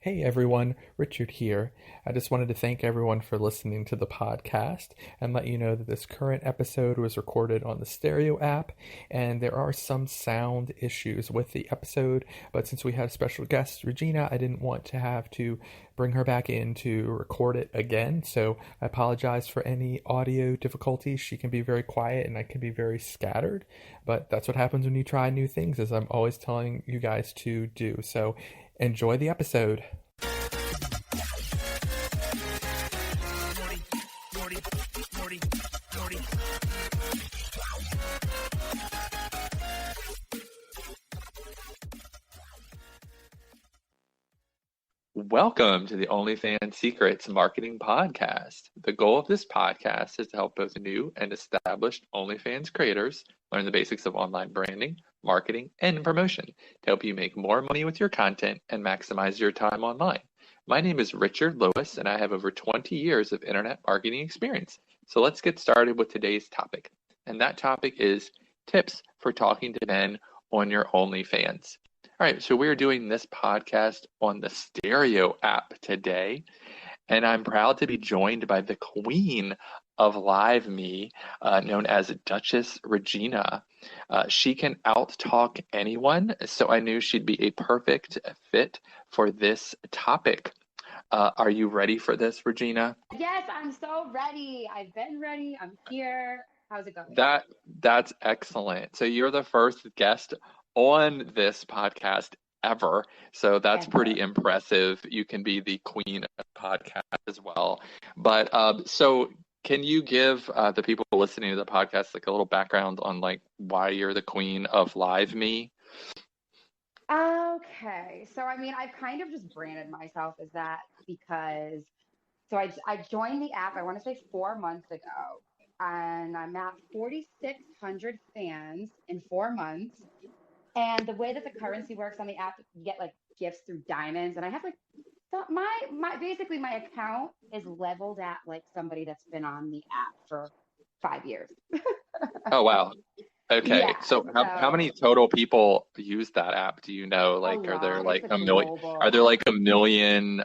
Hey everyone, Richard here. I just wanted to thank everyone for listening to the podcast and let you know that this current episode was recorded on the Stereo app, and there are some sound issues with the episode, but since we had a special guest, Regina, I didn't want to have to bring her back in to record it again, so I apologize for any audio difficulties. She can be very quiet and I can be very scattered, but that's what happens when you try new things, as I'm always telling you guys to do. So enjoy the episode. Welcome to the OnlyFans Secrets Marketing Podcast. The goal of this podcast is to help both new and established OnlyFans creators learn the basics of online branding, marketing, and promotion to help you make more money with your content and maximize your time online. My name is Richard Lewis, and I have over 20 years of internet marketing experience. So let's get started with today's topic. And that topic is tips for talking to men on your OnlyFans. All right, so we're doing this podcast on the Stereo app today, and I'm proud to be joined by the queen of Live Me, known as Duchess Regina. She can out-talk anyone, so I knew she'd be a perfect fit for this topic. Are you ready for this, Regina? Yes, I'm so ready. I've been ready. I'm here. How's it going? That's excellent. So you're the first guest on this podcast ever. So that's pretty impressive. You can be the queen of podcast as well. But so can you give the people listening to the podcast like a little background on like why you're the queen of Live Me? Okay. So, I mean, I've kind of just branded myself as that because I joined the app, I want to say 4 months ago, and I'm at 4,600 fans in 4 months. And the way that the currency works on the app, you get like gifts through diamonds. And I have like basically my account is leveled at like somebody that's been on the app for 5 years. Oh, wow. Okay. Yeah, So how many total people use that app? Do you know? a Like, are there lot. It's like a a million? global Are there app. like a million,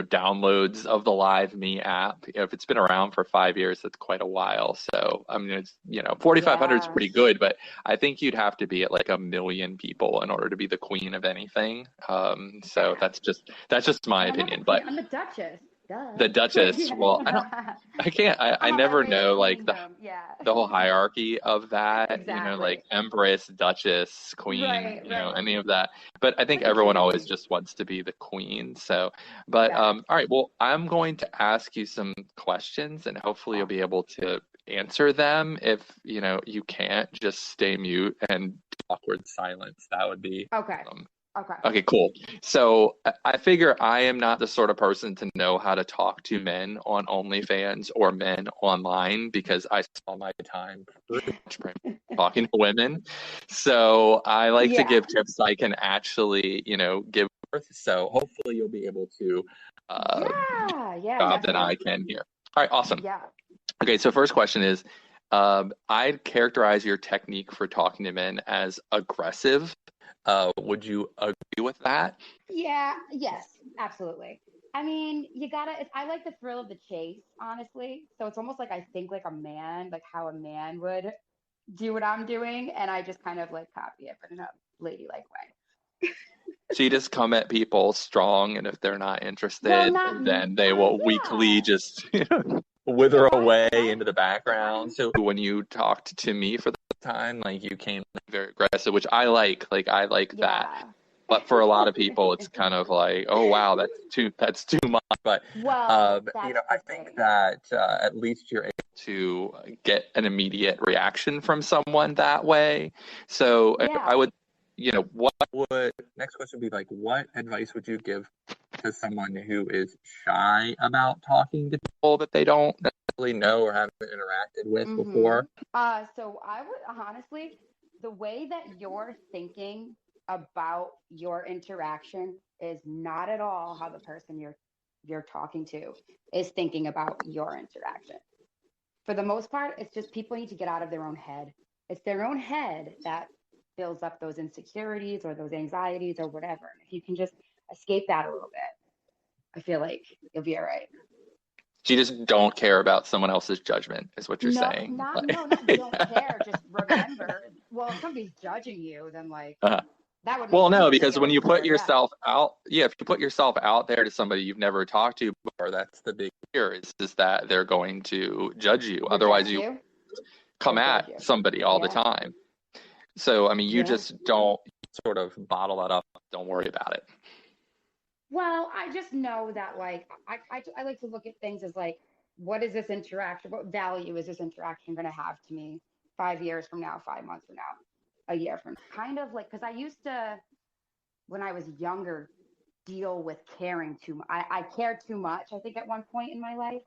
downloads of the Live Me app? If it's been around for 5 years, that's quite a while. So, I mean, it's, 4,500 is Yeah. pretty good, but I think you'd have to be at like a million people in order to be the queen of anything. So that's just my And I'm not the opinion. queen, But I'm the Duchess. Duh. the Duchess, well, I I'm on never every know like kingdom. Yeah. the whole hierarchy of that, like Exactly. Empress, Duchess, Queen, Right. any of that. But I think Like a everyone always king. just wants to be the queen. So, but Yes. all right, well, I'm going to ask you some questions and hopefully you'll be Awesome. able to answer them. If, you can't, just stay mute and awkward silence. That would be Okay. awesome. Okay. Okay, cool. So I figure I am not the sort of person to know how to talk to men on OnlyFans or men online because I saw my time pretty much talking to women. So I like to Yeah. give tips I can actually, give forth. So hopefully you'll be able to Yeah, job than I definitely. can here. All right, awesome. Yeah. Okay, so first question is, I'd characterize your technique for talking to men as aggressive. Would you agree with that? Yeah, yes, absolutely. I mean, I like the thrill of the chase, honestly. So it's almost like I think like a man, like how a man would do what I'm doing, and I just kind of like copy it, but in a ladylike way. So you just come at people strong, and if they're not Well, interested, not, then they will weakly yeah, just wither yeah, away yeah. into the background. So when you talked to me for the time, like you came very aggressive, which I like. Like I like that. Yeah. But for a lot of people, it's kind of like, oh wow, that's too much. But Well, that's I the think thing. that at least you're able to get an immediate reaction from someone that way. So I Yeah. would, what would next question would be like, what advice would you give to someone who is shy about talking to people that they don't necessarily know or haven't interacted with Mm-hmm. before? So I would honestly, the way that you're thinking about your interaction is not at all how the person you're talking to is thinking about your interaction. For the most part, it's just people need to get out of their own head. It's their own head that builds up those insecurities or those anxieties or whatever. And if you can just escape that a little bit, I feel like you'll be all right. So you just don't care about someone else's judgment, is what you're No, saying. not don't care. Just remember, well, if somebody's judging you, then like uh, that would make well, you no, because when feel you put very bad. yourself out, yeah, if you put yourself out there to somebody you've never talked to before, that's the big fear is that they're going to judge you. Otherwise, Reject you you come or at judge you. somebody all the Yeah. time. So, I mean, you Yeah. just don't sort of bottle that up. Don't worry about it. Well, I just know that like I like to look at things as like, what is this interaction? What value is this interaction going to have to me 5 years from now, 5 months from now, a year from now? Kind of like, because I used to, when I was younger, deal with caring too much. I cared too much, I think, at one point in my life.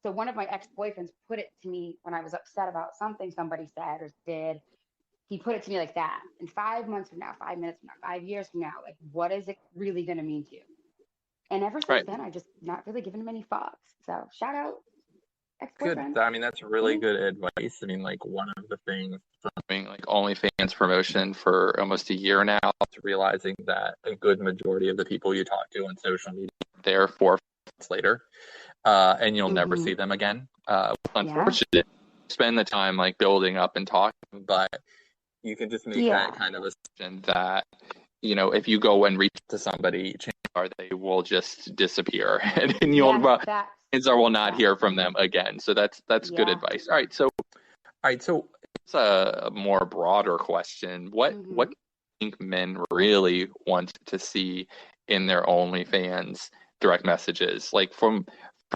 So one of my ex-boyfriends put it to me when I was upset about something somebody said or did. He put it to me like that. And 5 months from now, 5 minutes from now, 5 years from now, like, what is it really going to mean to you? And ever since Right. then, I just not really given him any fucks. So shout out Good. ex-boyfriend. I mean, that's really Yeah. good advice. I mean, like one of the things from doing like OnlyFans promotion for almost a year now is realizing that a good majority of the people you talk to on social media are there 4 months later, and you'll never see them again. Yeah. Unfortunate. Spend the time like building up and talking, but you can just make that Yeah. kind of assumption that if you go and reach to somebody, chances are they will just disappear, and you'll Yes. Facts. chances are we'll not Facts. hear from them again. So that's good Yeah. advice. All right, so it's a more broader question. What Hmm. do you think men really want to see in their OnlyFans direct messages? Like from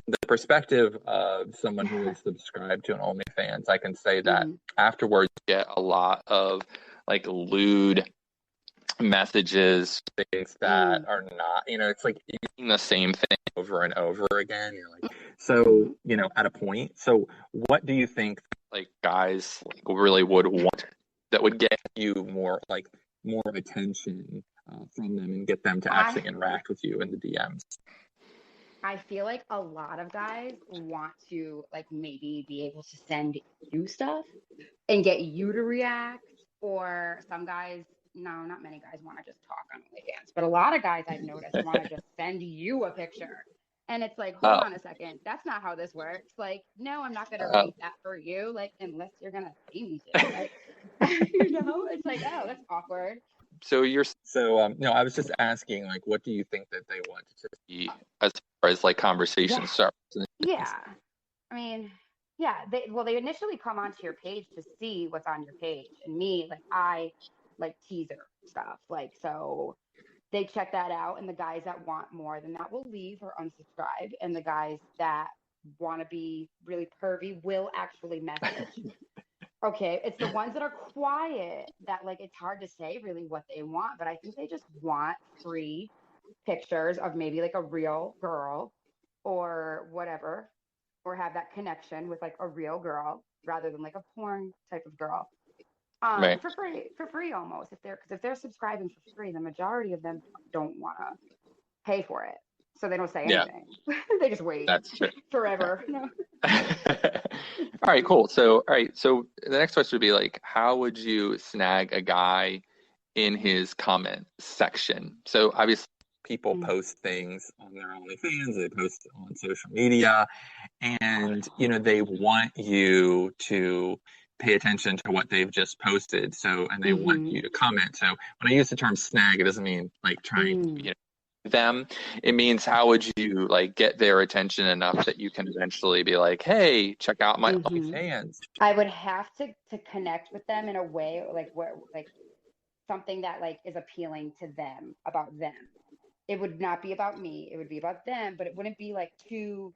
the perspective of someone who is subscribed to an OnlyFans, I can say that Hmm. afterwards you get a lot of like lewd messages, things that Mm. are not, it's like using the same thing over and over again. You're like, Hmm. so, at a point. So, what do you think like guys like really would want that would get you more attention from them and get them to I actually interact with you in the DMs? I feel like a lot of guys want to like maybe be able to send you stuff and get you to react. Or some guys, no, not many guys want to just talk on OnlyFans, but a lot of guys I've noticed want to just send you a picture. And it's like, hold Oh, on a second, that's not how this works. Like, no, I'm not gonna oh. read that for you, like, unless you're gonna pay me to. Like, it's like, oh, that's awkward. No, I was just asking, like, what do you think that they want to see as far as like Yeah, conversation starts? yeah. I mean, yeah, they initially come onto your page to see what's on your page. And me, like I like teaser stuff. Like so they check that out, and the guys that want more than that will leave or unsubscribe. And the guys that want to be really pervy will actually message. Okay, it's the ones that are quiet that like it's hard to say really what they want, but I think they just want free pictures of maybe like a real girl or whatever, or have that connection with like a real girl rather than like a porn type of girl. Right. For free almost. If they're subscribing for free, the majority of them don't want to pay for it, so they don't say Yeah, anything. They just wait that's true. forever. No. All right, cool. So the next question would be like, how would you snag a guy in his comment section? So obviously people Mm. post things on their OnlyFans, they post on social media, and they want you to pay attention to what they've just posted. So, and they want Mm-hmm. you to comment. So when I use the term snag, it doesn't mean like trying to, Mm. them. It means how would you like get their attention enough that you can eventually be like, hey, check out my Mm-hmm. OnlyFans. I would have to connect with them in a way like where like something that like is appealing to them about them. It would not be about me. It would be about them, but it wouldn't be like too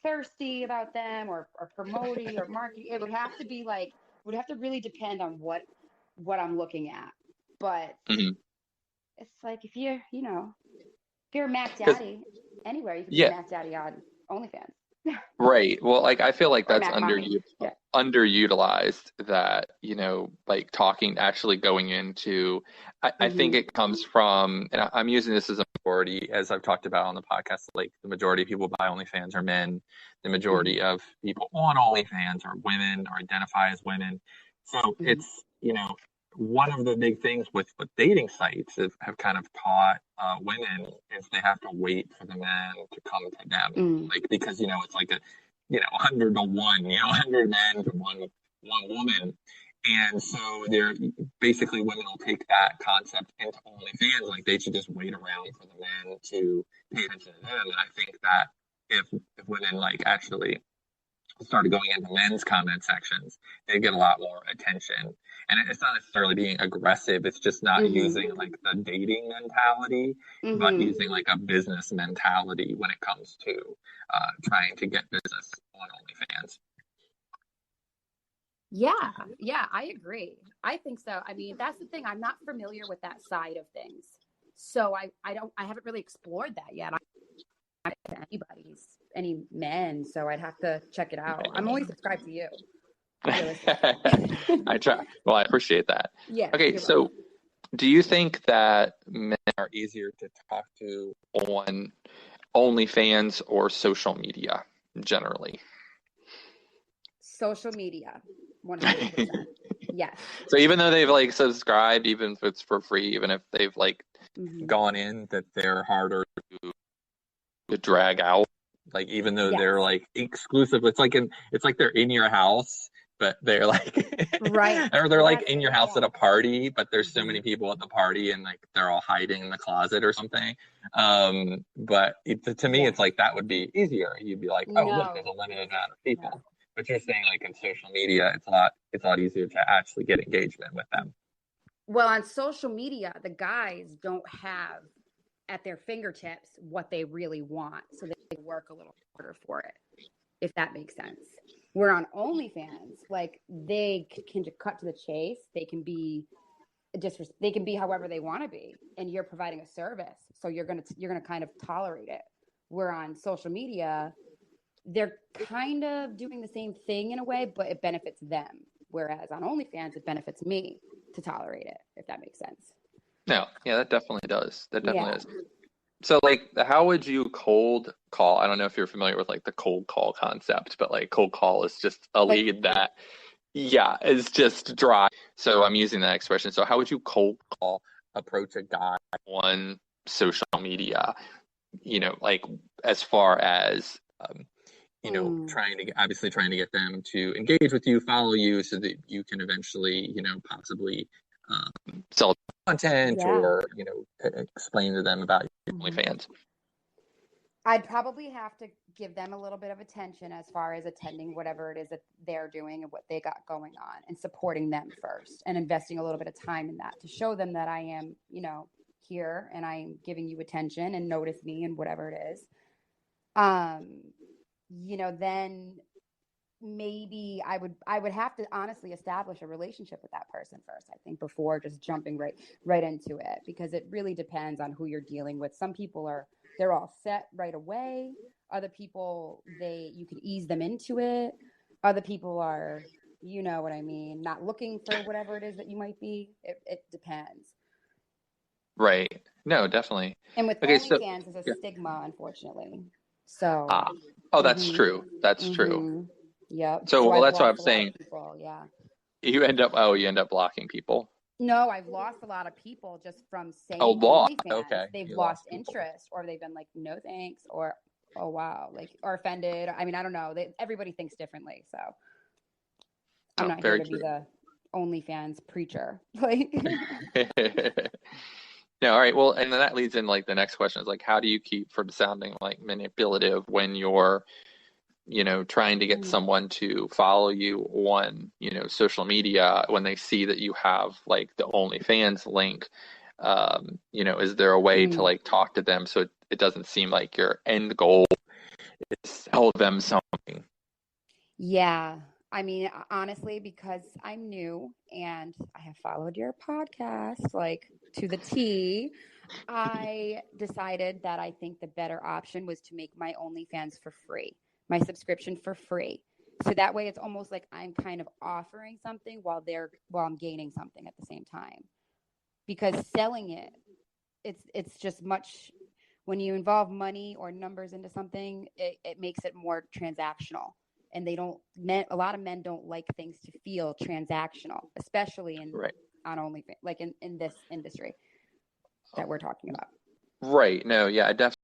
thirsty about them or promoting or marketing. It would have to be like would have to really depend on what I'm looking at. But Mhm. it's like if you're a Mac Because Daddy anywhere, you could be a yeah, Mac Daddy on OnlyFans right. Well, like I feel like or that's Mac Mommy. Yeah. underutilized that, like talking, actually going into, I think Mm-hmm. it comes from, and I'm using this as a majority, as I've talked about on the podcast, like the majority of people buy OnlyFans are men. The Mm-hmm. majority of people on OnlyFans are women or identify as women. So Mm-hmm. it's, one of the big things with dating sites have kind of taught women is they have to wait for the man to come to them, Mm. like because it's like 100 to 1, 100 men to one woman, and so they're basically women will take that concept into OnlyFans, like they should just wait around for the man to pay attention to them, and I think that if women like actually started going into men's comment sections, they get a lot more attention. And it's not necessarily being aggressive. It's just not using like the dating mentality, but using like a business mentality when it comes to trying to get business on OnlyFans. Yeah, I agree. I think so. I mean, that's the thing. I'm not familiar with that side of things. So I haven't really explored that yet. Any men, so I'd have to check it out. I'm only subscribed to you. I try. Well, I appreciate that. Yeah. Okay, so welcome. Do you think that men are easier to talk to on OnlyFans or social media generally? Social media, 100%. Yes. So even though they've like subscribed, even if it's for free, even if they've like gone in, that they're harder to drag out, like even though they're like exclusive, it's like they're in your house, but they're like right, or they're like in your house at a party, but there's so many people at the party and like they're all hiding in the closet or something. But to me, it's like that would be easier. You'd be like, oh, look, there's a limited amount of people. No. But you're saying like in social media, it's a lot easier to actually get engagement with them. Well, on social media, the guys don't have at their fingertips what they really want, so they work a little harder for it, if that makes sense. Where on OnlyFans, like they can just cut to the chase. They can be however they want to be, and you're providing a service, so you're gonna kind of tolerate it. Where on social media, they're kind of doing the same thing in a way, but it benefits them. Whereas on OnlyFans, it benefits me to tolerate it, if that makes sense. No, yeah, that definitely does. That definitely is. So like, how would you cold call? I don't know if you're familiar with like the cold call concept, but like cold call is just a lead that, is just dry. So I'm using that expression. So how would you cold call, approach a guy on social media? Like as far as trying to get them to engage with you, follow you, so that you can eventually, possibly sell content or explain to them about your OnlyFans. I'd probably have to give them a little bit of attention as far as attending whatever it is that they're doing and what they got going on, and supporting them first, and investing a little bit of time in that to show them that I am, here and I'm giving you attention and notice me and whatever it is. Then maybe I would have to honestly establish a relationship with that person first, I think, before just jumping right into it, because it really depends on who you're dealing with. Some people they're all set right away. Other people, you can ease them into it. Other people are, you know what I mean, not looking for whatever it is that you might be. It depends. Right. No, definitely. And with OnlyFans, there's a stigma, unfortunately. So. That's true. That's true. Yep. So that's what I'm saying. People, You end up blocking people. No, I've lost a lot of people just from saying OnlyFans. Okay. They've lost interest, or they've been like, no thanks, or oh wow, like, or offended. I mean, I don't know. Everybody thinks differently, so I'm not here to be the OnlyFans preacher. Like. Yeah, all right. Well, and then that leads in like the next question is like, how do you keep from sounding like manipulative when you're, trying to get someone to follow you on, social media, when they see that you have like the OnlyFans link? Is there a way to like talk to them so it doesn't seem like your end goal is sell them something? Yeah. I mean, honestly, because I'm new and I have followed your podcast like to the T, I decided that I think the better option was to make my OnlyFans for free, my subscription for free. So that way it's almost like I'm kind of offering something while I'm gaining something at the same time. Because selling it's just much, when you involve money or numbers into something, it makes it more transactional. And a lot of men don't like things to feel transactional, especially in on OnlyFans, like in this industry that we're talking about? Right. No, yeah, I definitely